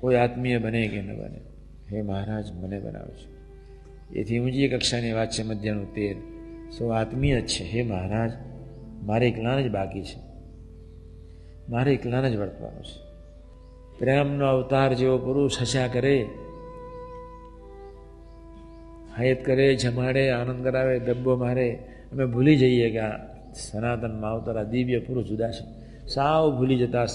કોઈ આત્મીય બને કે ન બને, હે મહારાજ મને બનાવે છે. એથી ઊંચી કક્ષાની વાત છે મધ્યનું 13. સૌ આત્મીય જ છે. હે મહારાજ મારે એકલાને જ બાકી છે, મારે એકલાને જ વર્તવાનું છે. પ્રેમનો અવતાર જેવો પુરુષ હસ્યા કરે, હયત કરે, જમાડે, આનંદ કરાવે, ડબ્બો મારે, અમે ભૂલી જઈએ કે આ સનાતન માવતર આ દિવ્ય પુરુષ જુદા છે. સાવ ભૂલી જતા.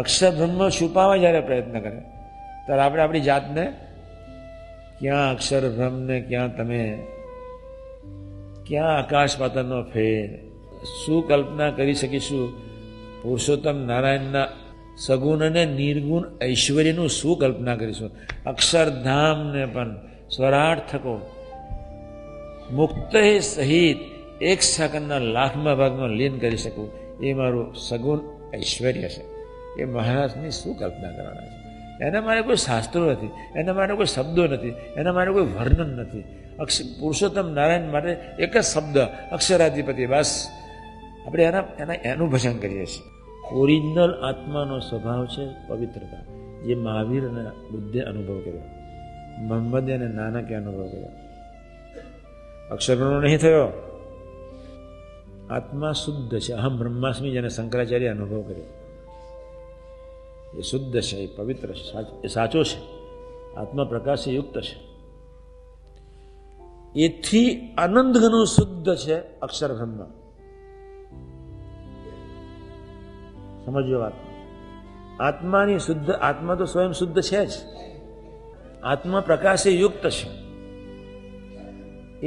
અક્ષર બ્રહ્મ છુપાવવા જ્યારે પ્રયત્ન કરે ત્યારે આપણે આપણી જાતને ક્યાં અક્ષર બ્રહ્મને, ક્યાં તમે, ક્યાં આકાશ પાતાળનો ફેર, શું કલ્પના કરી શકીશું પુરુષોત્તમ નારાયણના સગુણ અને નિર્ગુણ ઐશ્વર્યનું શું કલ્પના કરીશું? અક્ષરધામને પણ સ્વરાર્થકો મુક્ત સહિત 1 સેકન્ડના 1,00,000મા ભાગમાં લીન કરી શકું એ મારું સગુણ ઐશ્વર્ય છે. એ મહારાજની શું કલ્પના કરવાના છે? એના માટે કોઈ શાસ્ત્રો નથી, એના માટે કોઈ શબ્દો નથી, એના માટે કોઈ વર્ણન નથી. પુરુષોત્તમ નારાયણ માટે એક જ શબ્દ અક્ષરાધિપતિ, બસ. આપણે એનું ભજન કરીએ છીએ. ઓરિજિનલ આત્માનો સ્વભાવ છે પવિત્રતા, જે મહાવીર અને બુદ્ધે અનુભવ કર્યો, મોહમ્મદે અને નાનકે અનુભવ કર્યો. અક્ષરનો નહીં થયો. આત્મા શુદ્ધ છે. અહમ બ્રહ્માસ્મિ જેને શંકરાચાર્ય અનુભવ કર્યો, એ શુદ્ધ છે, એ પવિત્ર છે, એ સાચો છે. આત્મા પ્રકાશ યુક્ત છે. એથી અનંત ગણું શુદ્ધ છે અક્ષર બ્રહ્મ. સમજો વાત. આત્માની શુદ્ધ, આત્મા તો સ્વયં શુદ્ધ છે જ. આત્મા પ્રકાશે યુક્ત છે.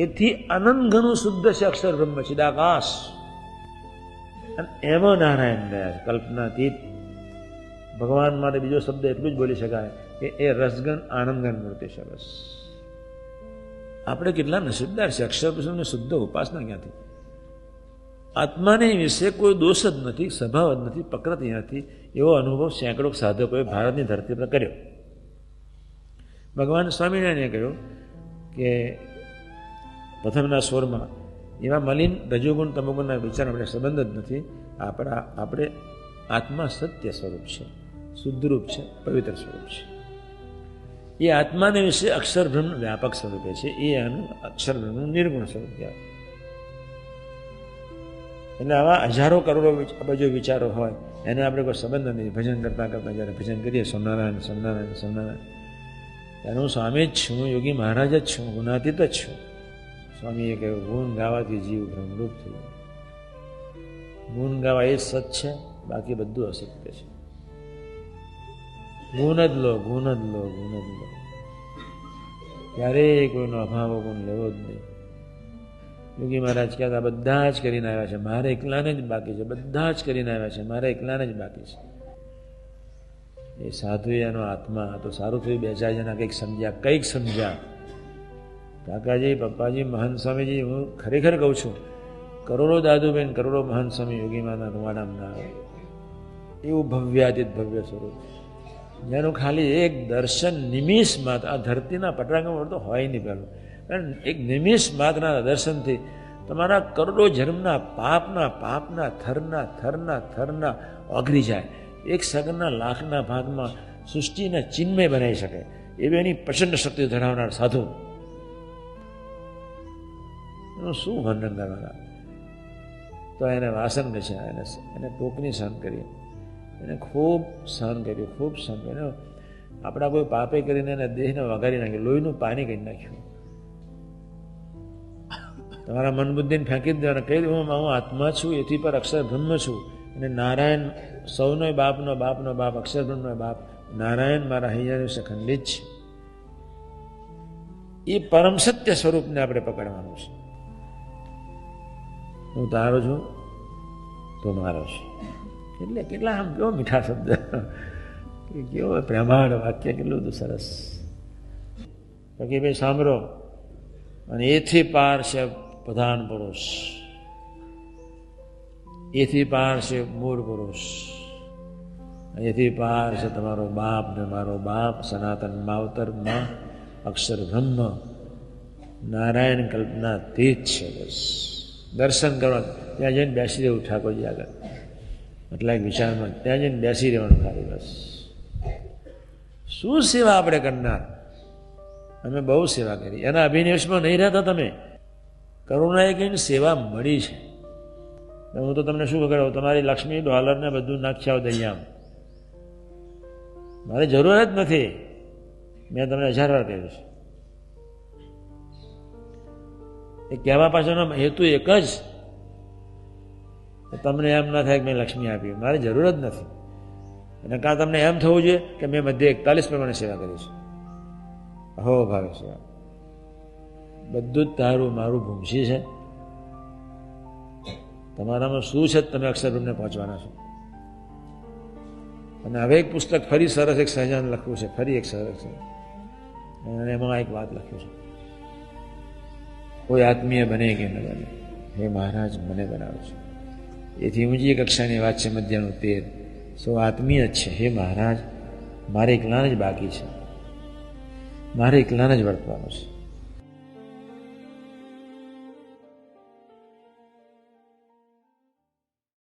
એથી અનંત ગણું શુદ્ધ છે અક્ષર બ્રહ્મ, ચિદાકાશ. અને એમાં નારાયણ રહ્યા છે, કલ્પનાતીત. ભગવાન માટે બીજો શબ્દ એટલું જ બોલી શકાય કે એ રસગન આનંદગન મૂર્તિ છે. બસ. આપણે કેટલા નસીબદાર છે. અક્ષર બ્રહ્મની શુદ્ધ ઉપાસના ક્યાંથી? આત્માને વિશે કોઈ દોષ જ નથી, સ્વભાવ જ નથી, પ્રકૃતિ નથી. એવો અનુભવ સેંકડો સાધકોએ ભારતની ધરતી પર કર્યો. ભગવાન સ્વામિનારાયણે કહ્યું કે પ્રથમના સ્વરમાં એવા મલિન રજોગુણ તમોગુણના વિચાર આપણે સંબંધ જ નથી. આપણે આત્મા સત્ય સ્વરૂપ છે, શુદ્ધરૂપ છે, પવિત્ર સ્વરૂપ છે. એ આત્માને વિશે અક્ષર બ્રહ્મ વ્યાપક સ્વરૂપે છે. એ આનું અક્ષર બ્રહ્મનું નિર્ગુણ સ્વરૂપ કહેવાય. એટલે આવા હજારો કરોડો અબજો વિચારો હોય, એને આપણે કોઈ સંબંધ નથી. ભજન કરતા જ્યારે ભજન કરીએ સ્વામિનારાયણ સ્વામિનારાયણ સ્વામિનારાયણ, ત્યારે હું સ્વામી જ છું, યોગી મહારાજ જ છું, ગુણાતીત જ છું. સ્વામીએ કહ્યું ગુણ ગાવાથી જીવ ભ્રમરૂપ થઈ જાય. ગુણ ગાવા એ સત છે, બાકી બધું અસત્ય છે. ગુણ જ લો, ગુણ જ લો, ગુણ જ લો. ક્યારેય કોઈનો અભાવ ગુણ લેવો જ નહીં. યોગી મહારાજ કહેતા બધા જ કરીને આવ્યા છે, મારે એકલાને જ બાકી છે. બધા જ કરીને આવ્યા છે, મારે એકલાને જ બાકી છે. એ સાધુ એનો આત્મા તો સારું થયું, 2-4 જણા કંઈક સમજ્યા. કાકાજી, પપ્પાજી, મહંત સ્વામીજી, હું ખરેખર કહું છું, કરોડો દાદુબેન, કરોડો મહંત સ્વામી યોગીમાના રૂવાડામાં ના આવે એવું ભવ્યાતીત ભવ્ય સ્વરૂપ, જેનું ખાલી એક દર્શન નિમિષ માત્ર આ ધરતીના પટરાંગણ તો હોય નહીં. પહેલું કારણ એક નિમિષ માત્રના દર્શનથી તમારા કરોડો જન્મના પાપના થરના ઓગળી જાય. 1 સેકન્ડના 1,00,000ના ભાગમાં સૃષ્ટિને ચિન્મય બનાવી શકે એવી એની પ્રચંડ શક્તિ ધરાવનાર સાધુ, એનું શું વર્ણન કરવાના? તો એને વાસન છે, એને ટોકની સહન કરી, એને ખૂબ સહન કર્યું. આપણા કોઈ પાપે કરીને એને દેહને વગાડી નાખ્યું, લોહીનું પાણી કરી નાખ્યું. તમારા મન બુદ્ધિને ફેંકી જ દેવાના. કહી દઉં હું આત્મા છું, એથી પર અક્ષર બ્રહ્મ છું. અને નારાયણ સૌનો બાપનો બાપ, અક્ષર બ્રહ્મનો બાપ નારાયણ મારા હૈયાની વિશે ખંડિત છે. એ પરમ સત્ય સ્વરૂપને આપણે પકડવાનું છે. હું તારો છું, તો મારો છે. એટલે કેટલા આમ કેવો મીઠા શબ્દ, કેવો પ્રેમાળ વાક્ય, કેટલું બધું સરસ. બાકી ભાઈ સાંભળો. અને એથી પાર છે પ્રધાન પુરુષ, એથી પાર છે મૂળ પુરુષ, એથી પાર છે તમારો બાપ ને મારો બાપ, સનાતન માવતરમાં અક્ષર બ્રહ્મ નારાયણ કલ્પના તીત છે. બસ દર્શન કરવા ત્યાં જઈને બેસી રહેવું ઠાકોરજી આગળ, એટલા એક વિચારમાં ત્યાં જઈને બેસી રહેવાનું ખાલી. બસ શું સેવા આપણે કરનાર? અમે બહુ સેવા કરી. એના અભિનિવેશમાં નહીં રહેતા તમે. કરુણાએ કહીને સેવા મળી છે. હું તો તમને શું કરાવું, તમારી લક્ષ્મી ડોલરને બધું નાખી આવો દરિયામાં. મારી જરૂર જ નથી. મેં તમને 1000 વાર કહ્યું છે. એ કહેવા પાછળનો હેતુ એક જ, તમને એમ ના થાય કે મેં લક્ષ્મી આપી. મારી જરૂર જ નથી. અને કાં તમને એમ થવું જોઈએ કે મેં મધ્ય 41 પ્રમાણે સેવા કરી છે. અહો ભાવે સેવા. બધું જ તારું મારું ભૂમસી છે. તમારામાં શું છે તમે અક્ષરબ્રહ્મને પહોંચવાના છો. અને હવે એક પુસ્તક ફરી સરસ એક સહજાન લખ્યું છે, ફરી એક સરસ છે. અને એમાં એક વાત લખ્યું છે, કોઈ આત્મીય બને કે ન બને, હે મહારાજ મને બનાવો છો. એથી ઊંચી કક્ષાની વાત છે મધ્યનું 13. સૌ આત્મીય જ છે. હે મહારાજ મારે એકલાને જ બાકી છે, મારે એકલાને જ વર્તવાનું છે.